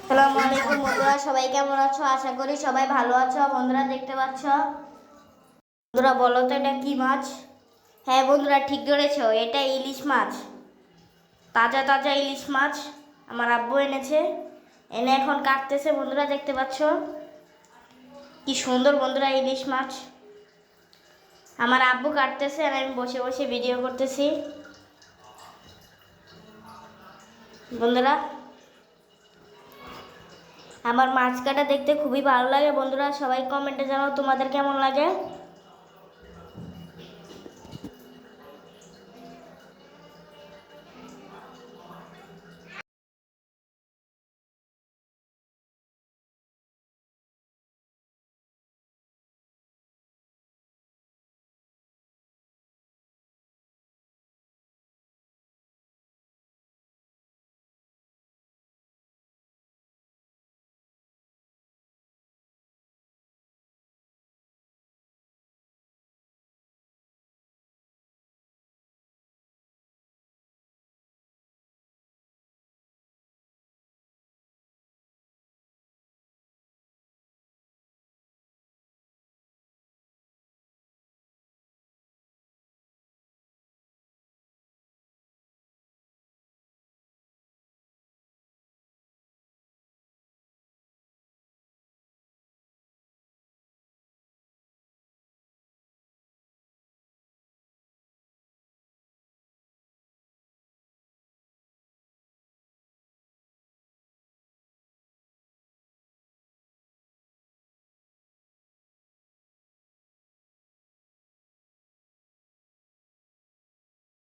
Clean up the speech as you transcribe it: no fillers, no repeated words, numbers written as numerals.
আসসালামু আলাইকুম বন্ধুরা, সবাই কেমন আছো? আশা করি সবাই ভালো আছো। বন্ধুরা দেখতে পাচ্ছ, বন্ধুরা বলো তো এটা কি মাছ? হ্যাঁ বন্ধুরা, ঠিক ধরেছো, এটা ইলিশ মাছ। তাজা তাজা ইলিশ মাছ আমার আব্বু এনেছে, এনে এখন কাটতেছে। বন্ধুরা দেখতে পাচ্ছ কি সুন্দর বন্ধুরা ইলিশ মাছ আমার আব্বু কাটতেছে, আর আমি বসে বসে ভিডিও করতেছি। বন্ধুরা আমার মাছ কাটা দেখতে খুবই ভালো লাগে। বন্ধুরা সবাই কমেন্টে জানাও তোমাদের কেমন লাগে।